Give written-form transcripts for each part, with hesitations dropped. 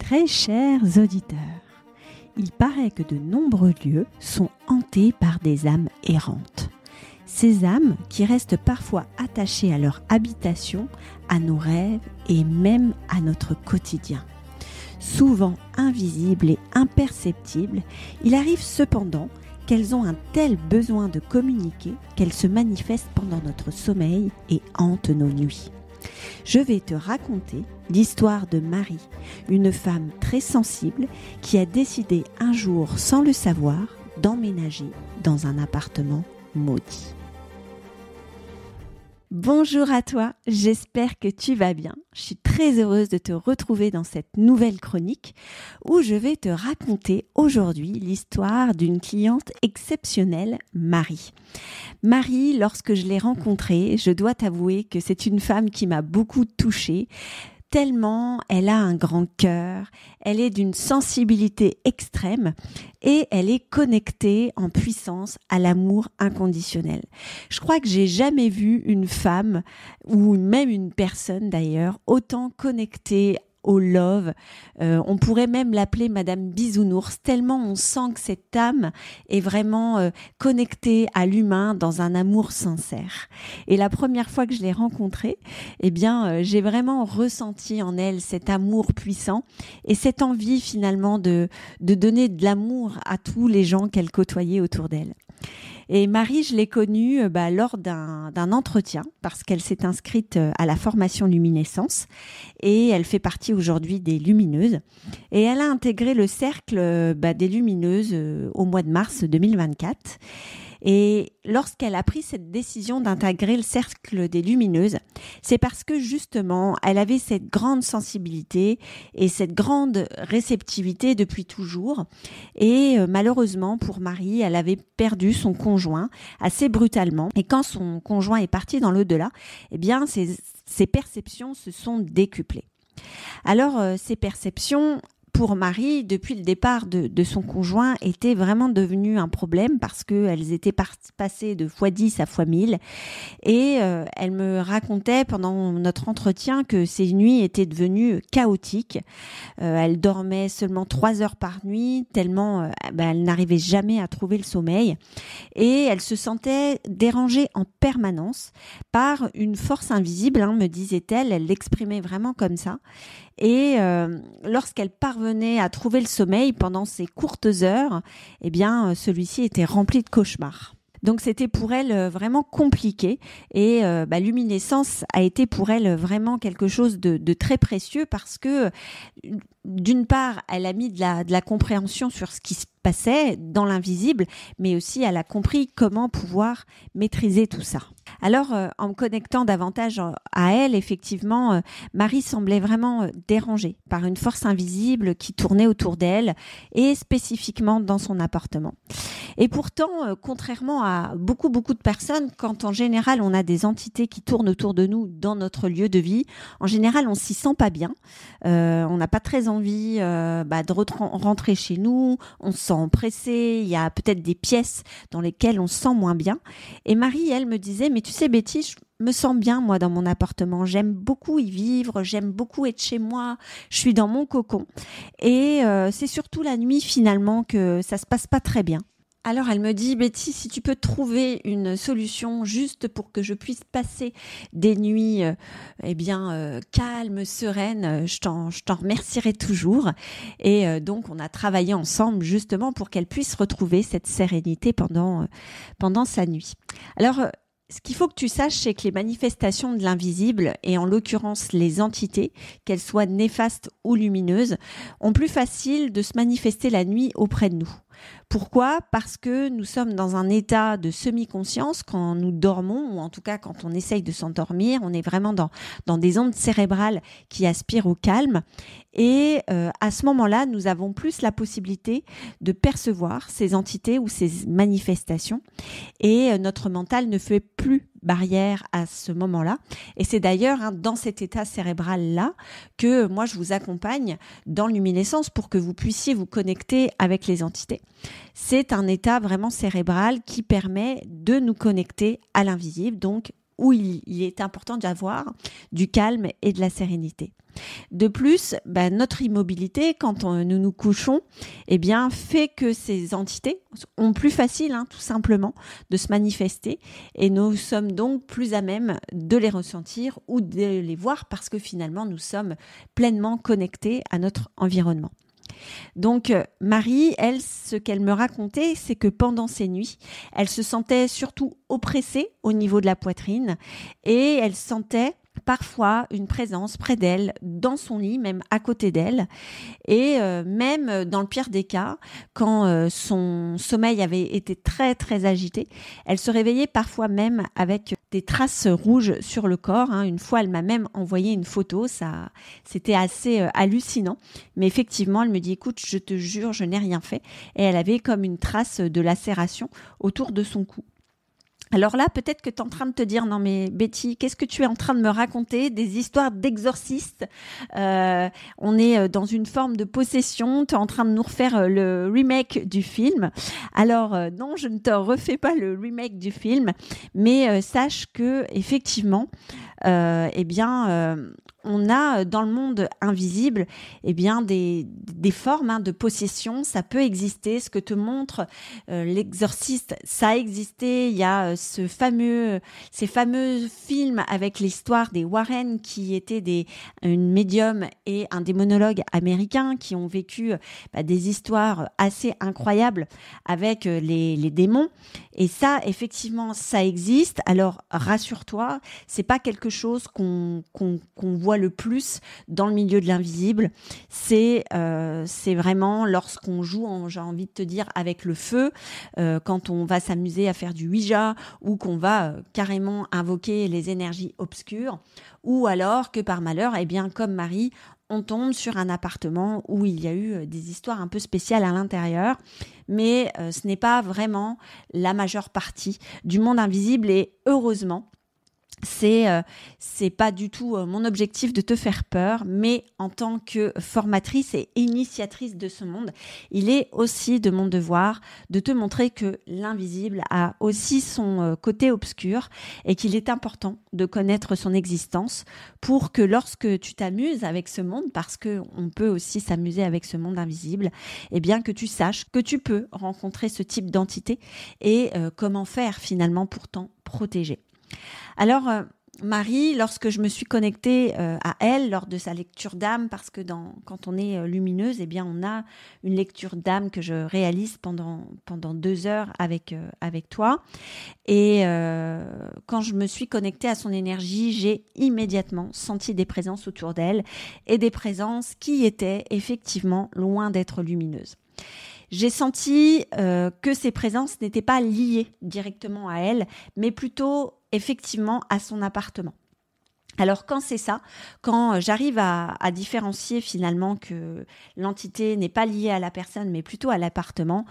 Très chers auditeurs, il paraît que de nombreux lieux sont hantés par des âmes errantes. Ces âmes qui restent parfois attachées à leur habitation, à nos rêves et même à notre quotidien. Souvent invisibles et imperceptibles, il arrive cependant qu'elles ont un tel besoin de communiquer qu'elles se manifestent pendant notre sommeil et hantent nos nuits. Je vais te raconter l'histoire de Marie, une femme très sensible qui a décidé un jour, sans le savoir, d'emménager dans un appartement maudit. Bonjour à toi, j'espère que tu vas bien. Je suis très heureuse de te retrouver dans cette nouvelle chronique où je vais te raconter aujourd'hui l'histoire d'une cliente exceptionnelle, Marie. Marie, lorsque je l'ai rencontrée, je dois t'avouer que c'est une femme qui m'a beaucoup touchée. Tellement elle a un grand cœur, elle est d'une sensibilité extrême et elle est connectée en puissance à l'amour inconditionnel. Je crois que j'ai jamais vu une femme ou même une personne d'ailleurs autant connectée au love. On pourrait même l'appeler Madame Bisounours, tellement on sent que cette âme est vraiment connectée à l'humain dans un amour sincère. Et la première fois que je l'ai rencontrée, j'ai vraiment ressenti en elle cet amour puissant et cette envie finalement de donner de l'amour à tous les gens qu'elle côtoyait autour d'elle. Et Marie, je l'ai connue lors d'un entretien parce qu'elle s'est inscrite à la formation luminescence et elle fait partie aujourd'hui des lumineuses. Et elle a intégré le cercle des lumineuses au mois de mars 2024. Et lorsqu'elle a pris cette décision d'intégrer le cercle des lumineuses, c'est parce que justement, elle avait cette grande sensibilité et cette grande réceptivité depuis toujours. Et malheureusement, pour Marie, elle avait perdu son conjoint assez brutalement. Et quand son conjoint est parti dans l'au-delà, ses perceptions se sont décuplées. Alors, ces perceptions, pour Marie, depuis le départ de son conjoint, étaient vraiment devenues un problème parce qu'elles étaient passées de x10 à x1000. Et elle me racontait pendant notre entretien que ses nuits étaient devenues chaotiques. Elle dormait seulement 3 heures par nuit, tellement elle n'arrivait jamais à trouver le sommeil. Et elle se sentait dérangée en permanence par une force invisible, me disait-elle. Elle l'exprimait vraiment comme ça. Et lorsqu'elle parvenait à trouver le sommeil pendant ces courtes heures, celui-ci était rempli de cauchemars. Donc c'était pour elle vraiment compliqué et luminescence a été pour elle vraiment quelque chose de très précieux parce que d'une part, elle a mis de la compréhension sur ce qui se passait dans l'invisible, mais aussi elle a compris comment pouvoir maîtriser tout ça. Alors, en me connectant davantage à elle, effectivement, Marie semblait vraiment dérangée par une force invisible qui tournait autour d'elle et spécifiquement dans son appartement. Et pourtant, contrairement à beaucoup de personnes, quand en général on a des entités qui tournent autour de nous dans notre lieu de vie, en général on s'y sent pas bien, on n'a pas très envie de rentrer chez nous, on se sent pressé, il y a peut-être des pièces dans lesquelles on se sent moins bien. Et Marie, elle me disait, mais tu sais Betty, je me sens bien moi dans mon appartement, j'aime beaucoup y vivre, j'aime beaucoup être chez moi, je suis dans mon cocon. Et c'est surtout la nuit finalement que ça se passe pas très bien. Alors elle me dit, Betty, si tu peux trouver une solution juste pour que je puisse passer des nuits calmes, sereines, je t'en remercierai toujours. Et donc on a travaillé ensemble justement pour qu'elle puisse retrouver cette sérénité pendant sa nuit. Alors ce qu'il faut que tu saches, c'est que les manifestations de l'invisible, et en l'occurrence les entités, qu'elles soient néfastes ou lumineuses, ont plus facile de se manifester la nuit auprès de nous. Pourquoi ? Parce que nous sommes dans un état de semi-conscience quand nous dormons, ou en tout cas quand on essaye de s'endormir, on est vraiment dans des ondes cérébrales qui aspirent au calme. Et à ce moment-là, nous avons plus la possibilité de percevoir ces entités ou ces manifestations. Et notre mental ne fait plus barrière à ce moment-là. Et c'est d'ailleurs dans cet état cérébral-là que moi, je vous accompagne dans Luminescence pour que vous puissiez vous connecter avec les entités. C'est un état vraiment cérébral qui permet de nous connecter à l'invisible, donc où il est important d'avoir du calme et de la sérénité. De plus, notre immobilité, quand nous nous couchons, fait que ces entités ont plus facile, tout simplement, de se manifester et nous sommes donc plus à même de les ressentir ou de les voir parce que finalement, nous sommes pleinement connectés à notre environnement. Donc Marie, elle, ce qu'elle me racontait, c'est que pendant ces nuits, elle se sentait surtout oppressée au niveau de la poitrine et elle sentait parfois une présence près d'elle, dans son lit, même à côté d'elle. Et même dans le pire des cas, quand son sommeil avait été très, très agité, elle se réveillait parfois même avec des traces rouges sur le corps. Une fois, elle m'a même envoyé une photo. C'était assez hallucinant. Mais effectivement, elle me dit, écoute, je te jure, je n'ai rien fait. Et elle avait comme une trace de lacération autour de son cou. Alors là, peut-être que tu es en train de te dire, non mais Betty, qu'est-ce que tu es en train de me raconter? Des histoires d'exorcistes. On est dans une forme de possession. Tu es en train de nous refaire le remake du film. Alors non, je ne te refais pas le remake du film, mais sache que effectivement, on a dans le monde invisible des formes de possession. Ça peut exister. Ce que te montre l'exorciste, ça a existé. Il y a ces fameux films avec l'histoire des Warren qui étaient une médium et un démonologue américain qui ont vécu des histoires assez incroyables avec les démons. Et ça, effectivement, ça existe. Alors, rassure-toi, c'est pas quelque chose qu'on voit le plus dans le milieu de l'invisible. C'est vraiment lorsqu'on joue, j'ai envie de te dire, avec le feu, quand on va s'amuser à faire du Ouija ou qu'on va carrément invoquer les énergies obscures, ou alors que par malheur, comme Marie, on tombe sur un appartement où il y a eu des histoires un peu spéciales à l'intérieur, mais ce n'est pas vraiment la majeure partie du monde invisible et heureusement, c'est pas du tout mon objectif de te faire peur, mais en tant que formatrice et initiatrice de ce monde, il est aussi de mon devoir de te montrer que l'invisible a aussi son côté obscur et qu'il est important de connaître son existence pour que lorsque tu t'amuses avec ce monde, parce que on peut aussi s'amuser avec ce monde invisible, que tu saches que tu peux rencontrer ce type d'entité et comment faire finalement pour t'en protéger. Alors, Marie, lorsque je me suis connectée à elle lors de sa lecture d'âme, parce que quand on est lumineuse, on a une lecture d'âme que je réalise pendant 2 heures avec toi. Et quand je me suis connectée à son énergie, j'ai immédiatement senti des présences autour d'elle et des présences qui étaient effectivement loin d'être lumineuses. J'ai senti que ces présences n'étaient pas liées directement à elle, mais plutôt effectivement à son appartement. Alors quand c'est ça, quand j'arrive à différencier finalement que l'entité n'est pas liée à la personne mais plutôt à l'appartement,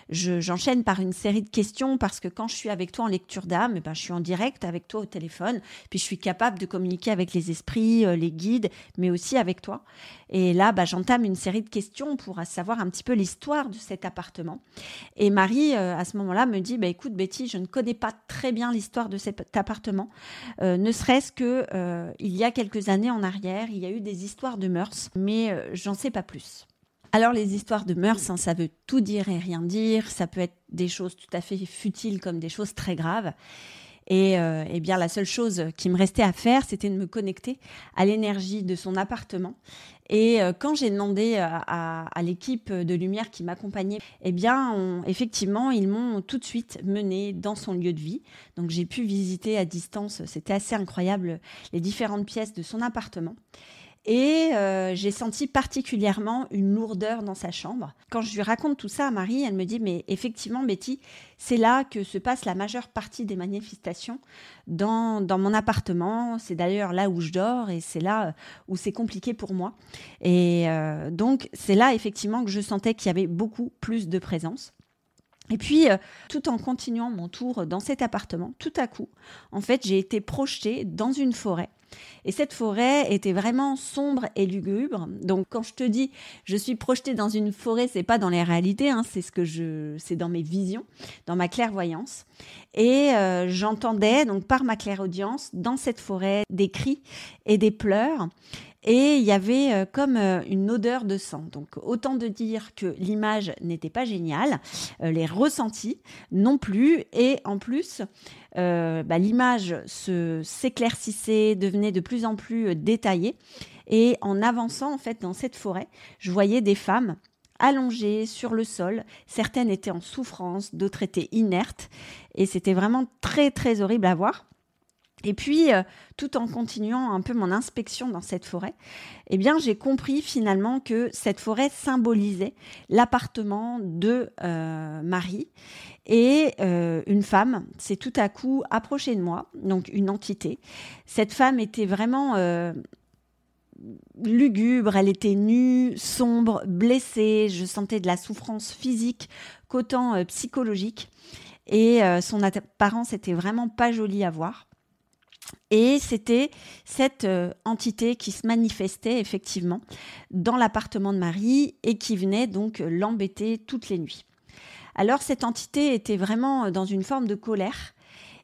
j'enchaîne par une série de questions parce que quand je suis avec toi en lecture d'âme, je suis en direct avec toi au téléphone, puis je suis capable de communiquer avec les esprits, les guides, mais aussi avec toi. Et là, j'entame une série de questions pour savoir un petit peu l'histoire de cet appartement. Et Marie, à ce moment-là, me dit, écoute Betty, je ne connais pas très bien l'histoire de cet appartement, ne serait-ce que il y a quelques années en arrière, il y a eu des histoires de mœurs, mais j'en sais pas plus. Alors les histoires de mœurs, ça veut tout dire et rien dire, ça peut être des choses tout à fait futiles comme des choses très graves. Et la seule chose qui me restait à faire, c'était de me connecter à l'énergie de son appartement. Et quand j'ai demandé à l'équipe de lumière qui m'accompagnait, effectivement, ils m'ont tout de suite menée dans son lieu de vie. Donc j'ai pu visiter à distance, c'était assez incroyable, les différentes pièces de son appartement. Et j'ai senti particulièrement une lourdeur dans sa chambre. Quand je lui raconte tout ça à Marie, elle me dit « Mais effectivement, Betty, c'est là que se passe la majeure partie des manifestations dans mon appartement. C'est d'ailleurs là où je dors et c'est là où c'est compliqué pour moi. » Et donc, c'est là effectivement que je sentais qu'il y avait beaucoup plus de présence. Et puis, tout en continuant mon tour dans cet appartement, tout à coup, en fait, j'ai été projetée dans une forêt Et cette forêt était vraiment sombre et lugubre. Donc quand je te dis je suis projetée dans une forêt, c'est pas dans les réalités, hein, c'est dans mes visions, dans ma clairvoyance. Et j'entendais donc par ma clairaudience dans cette forêt des cris et des pleurs. Et il y avait comme une odeur de sang. Donc autant de dire que l'image n'était pas géniale, les ressentis non plus. Et en plus, l'image s'éclaircissait, devenait de plus en plus détaillée. Et en avançant en fait dans cette forêt, je voyais des femmes allongées sur le sol. Certaines étaient en souffrance, d'autres étaient inertes. Et c'était vraiment très très horrible à voir. Et puis, tout en continuant un peu mon inspection dans cette forêt, eh bien, j'ai compris finalement que cette forêt symbolisait l'appartement de Marie. Et une femme s'est tout à coup approchée de moi, donc une entité. Cette femme était vraiment lugubre, elle était nue, sombre, blessée. Je sentais de la souffrance physique qu'autant psychologique. Et son apparence était vraiment pas jolie à voir. Et c'était cette entité qui se manifestait effectivement dans l'appartement de Marie et qui venait donc l'embêter toutes les nuits. Alors cette entité était vraiment dans une forme de colère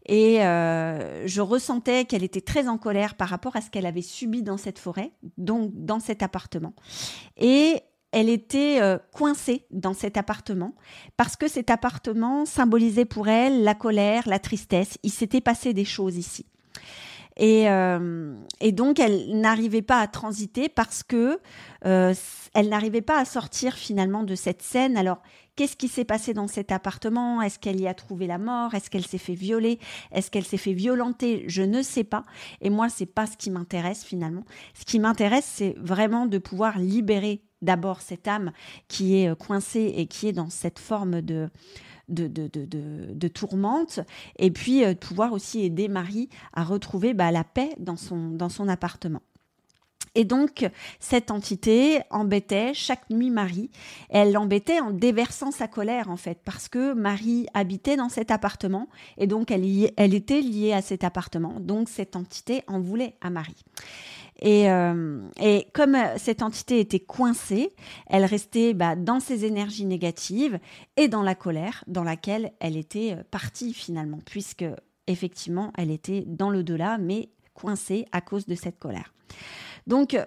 et je ressentais qu'elle était très en colère par rapport à ce qu'elle avait subi dans cette forêt, donc dans cet appartement. Et elle était coincée dans cet appartement parce que cet appartement symbolisait pour elle la colère, la tristesse. Il s'était passé des choses ici. Et donc, elle n'arrivait pas à transiter parce que elle n'arrivait pas à sortir finalement de cette scène. Alors, qu'est-ce qui s'est passé dans cet appartement ? Est-ce qu'elle y a trouvé la mort ? Est-ce qu'elle s'est fait violer ? Est-ce qu'elle s'est fait violenter ? Je ne sais pas. Et moi, c'est pas ce qui m'intéresse finalement. Ce qui m'intéresse, c'est vraiment de pouvoir libérer d'abord cette âme qui est coincée et qui est dans cette forme de tourmente, et puis de pouvoir aussi aider Marie à retrouver la paix dans son appartement. Et donc, cette entité embêtait chaque nuit Marie. Elle l'embêtait en déversant sa colère, en fait, parce que Marie habitait dans cet appartement, et donc elle était liée à cet appartement. Donc, cette entité en voulait à Marie. Et comme cette entité était coincée, elle restait dans ses énergies négatives et dans la colère dans laquelle elle était partie finalement, puisque effectivement, elle était dans l'au-delà, mais coincée à cause de cette colère. Donc,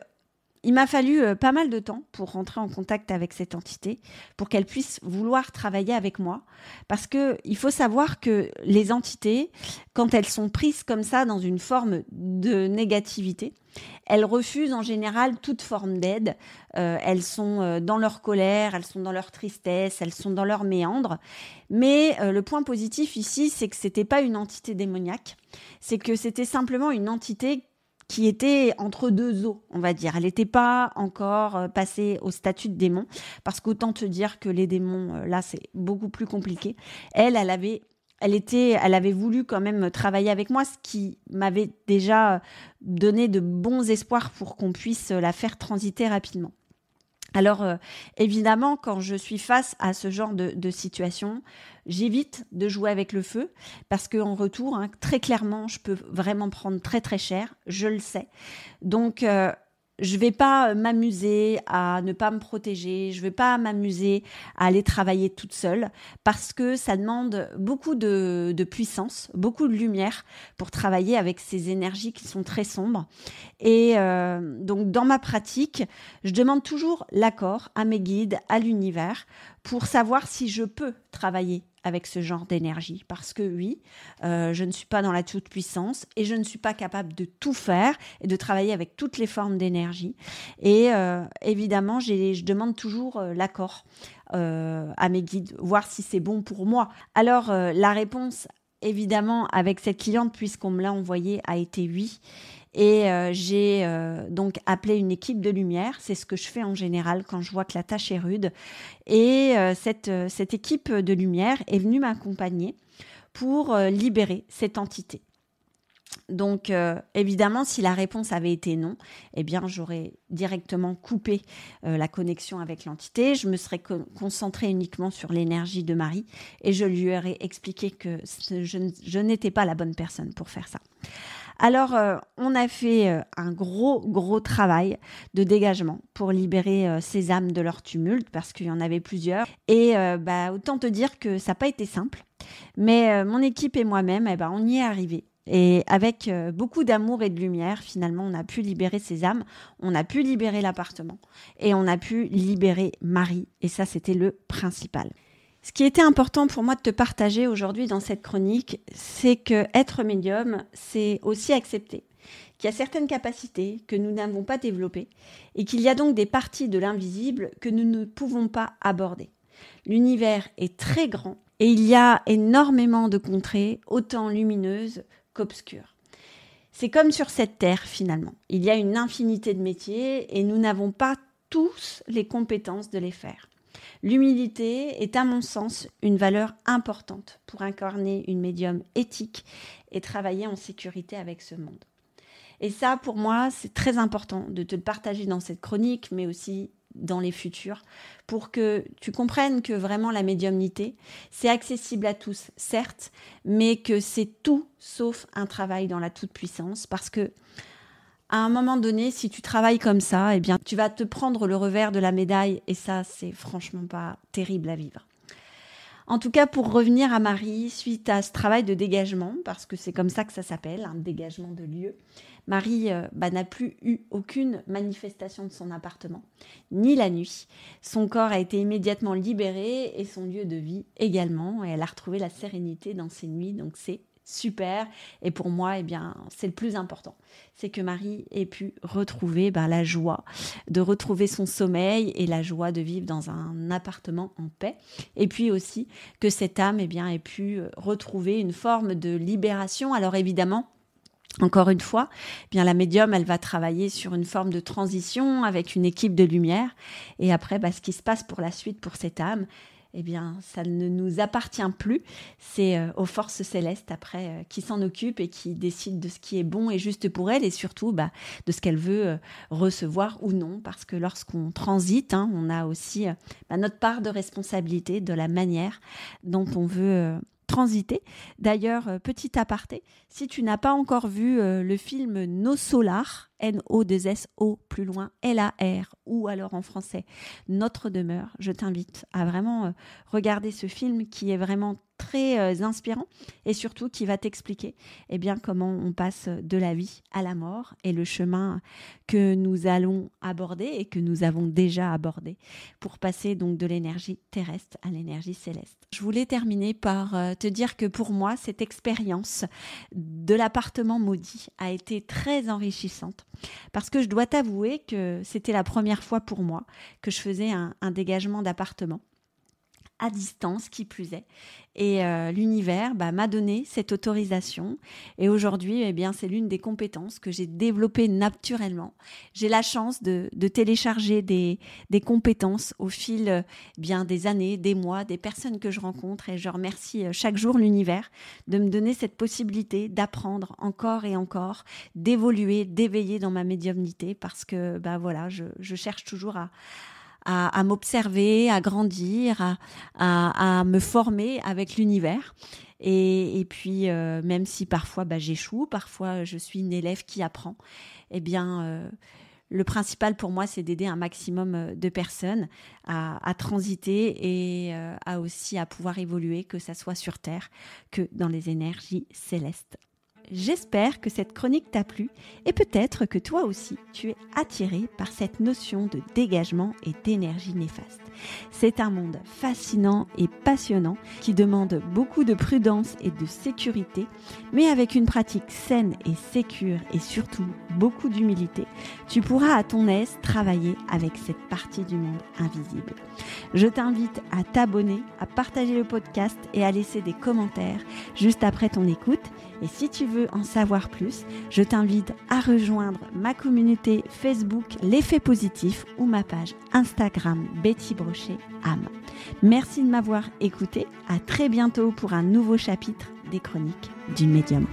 il m'a fallu pas mal de temps pour rentrer en contact avec cette entité, pour qu'elle puisse vouloir travailler avec moi. Parce qu'il faut savoir que les entités, quand elles sont prises comme ça dans une forme de négativité, elles refusent en général toute forme d'aide. Elles sont dans leur colère, elles sont dans leur tristesse, elles sont dans leur méandre. Mais le point positif ici, c'est que c'était pas une entité démoniaque. C'est que c'était simplement une entité qui était entre deux eaux, on va dire. Elle n'était pas encore passée au statut de démon, parce qu'autant te dire que les démons, là, c'est beaucoup plus compliqué. Elle avait voulu quand même travailler avec moi, ce qui m'avait déjà donné de bons espoirs pour qu'on puisse la faire transiter rapidement. Alors, évidemment, quand je suis face à ce genre de situation, j'évite de jouer avec le feu parce qu'en retour, très clairement, je peux vraiment prendre très, très cher. Je le sais. Donc, je ne vais pas m'amuser à ne pas me protéger. Je ne vais pas m'amuser à aller travailler toute seule parce que ça demande beaucoup de puissance, beaucoup de lumière pour travailler avec ces énergies qui sont très sombres. Et donc, dans ma pratique, je demande toujours l'accord à mes guides, à l'univers, pour savoir si je peux travailler avec ce genre d'énergie. Parce que oui, je ne suis pas dans la toute-puissance et je ne suis pas capable de tout faire et de travailler avec toutes les formes d'énergie. Et évidemment, je demande toujours l'accord à mes guides, voir si c'est bon pour moi. Alors, la réponse, évidemment, avec cette cliente, puisqu'on me l'a envoyée, a été oui. Et j'ai donc appelé une équipe de lumière. C'est ce que je fais en général quand je vois que la tâche est rude. Et cette équipe de lumière est venue m'accompagner pour libérer cette entité. Donc, évidemment, si la réponse avait été non, eh bien, j'aurais directement coupé la connexion avec l'entité. Je me serais concentrée uniquement sur l'énergie de Marie et je lui aurais expliqué que je n'étais pas la bonne personne pour faire ça. Alors, on a fait un gros travail de dégagement pour libérer ces âmes de leur tumulte, parce qu'il y en avait plusieurs. Et autant te dire que ça n'a pas été simple. Mais mon équipe et moi-même, on y est arrivés. Et avec beaucoup d'amour et de lumière, finalement, on a pu libérer ces âmes, on a pu libérer l'appartement et on a pu libérer Marie. Et ça, c'était le principal. Ce qui était important pour moi de te partager aujourd'hui dans cette chronique, c'est que être médium, c'est aussi accepter qu'il y a certaines capacités que nous n'avons pas développées et qu'il y a donc des parties de l'invisible que nous ne pouvons pas aborder. L'univers est très grand et il y a énormément de contrées, autant lumineuses qu'obscures. C'est comme sur cette terre finalement. Il y a une infinité de métiers et nous n'avons pas tous les compétences de les faire. L'humilité est à mon sens une valeur importante pour incarner une médium éthique et travailler en sécurité avec ce monde. Et ça, pour moi, c'est très important de te le partager dans cette chronique, mais aussi dans les futurs, pour que tu comprennes que vraiment la médiumnité, c'est accessible à tous, certes, mais que c'est tout sauf un travail dans la toute-puissance, parce que à un moment donné, si tu travailles comme ça, tu vas te prendre le revers de la médaille, et ça, c'est franchement pas terrible à vivre. En tout cas, pour revenir à Marie, suite à ce travail de dégagement, parce que c'est comme ça que ça s'appelle, un dégagement de lieu, Marie n'a plus eu aucune manifestation de son appartement, ni la nuit. Son corps a été immédiatement libéré et son lieu de vie également. Et elle a retrouvé la sérénité dans ses nuits, donc c'est super. Et pour moi, c'est le plus important. C'est que Marie ait pu retrouver la joie de retrouver son sommeil et la joie de vivre dans un appartement en paix. Et puis aussi que cette âme ait pu retrouver une forme de libération. Alors évidemment, encore une fois, la médium, elle va travailler sur une forme de transition avec une équipe de lumière. Et après, ce qui se passe pour la suite pour cette âme, ça ne nous appartient plus. C'est aux forces célestes après qui s'en occupent et qui décident de ce qui est bon et juste pour elle et surtout de ce qu'elle veut recevoir ou non. Parce que lorsqu'on transite, on a aussi notre part de responsabilité de la manière dont on veut transiter. D'ailleurs, petit aparté, si tu n'as pas encore vu le film Nos Solars, N-O-2-S-O, plus loin, L-A-R, ou alors en français, Notre demeure, je t'invite à vraiment regarder ce film qui est vraiment très inspirant et surtout qui va t'expliquer comment on passe de la vie à la mort et le chemin que nous allons aborder et que nous avons déjà abordé pour passer donc de l'énergie terrestre à l'énergie céleste. Je voulais terminer par te dire que pour moi, cette expérience de l'appartement maudit a été très enrichissante parce que je dois t'avouer que c'était la première fois pour moi que je faisais un dégagement d'appartement à distance, qui plus est. Et l'univers m'a donné cette autorisation. Et aujourd'hui, c'est l'une des compétences que j'ai développées naturellement. J'ai la chance de télécharger des compétences au fil des années, des mois, des personnes que je rencontre. Et je remercie chaque jour l'univers de me donner cette possibilité d'apprendre encore et encore, d'évoluer, d'éveiller dans ma médiumnité. Parce que je cherche toujours à m'observer, à grandir, à me former avec l'univers. Et puis, même si parfois j'échoue, parfois je suis une élève qui apprend, le principal pour moi, c'est d'aider un maximum de personnes à transiter et aussi à pouvoir évoluer, que ça soit sur Terre que dans les énergies célestes. J'espère que cette chronique t'a plu et peut-être que toi aussi, tu es attiré par cette notion de dégagement et d'énergie néfaste. C'est un monde fascinant et passionnant qui demande beaucoup de prudence et de sécurité, mais avec une pratique saine et sécure et surtout beaucoup d'humilité, tu pourras à ton aise travailler avec cette partie du monde invisible. Je t'invite à t'abonner, à partager le podcast et à laisser des commentaires juste après ton écoute. Et si tu veux en savoir plus, je t'invite à rejoindre ma communauté Facebook L'Effet Positif ou ma page Instagram Betty Brochet âme. Merci de m'avoir écouté. À très bientôt pour un nouveau chapitre des Chroniques du Médium.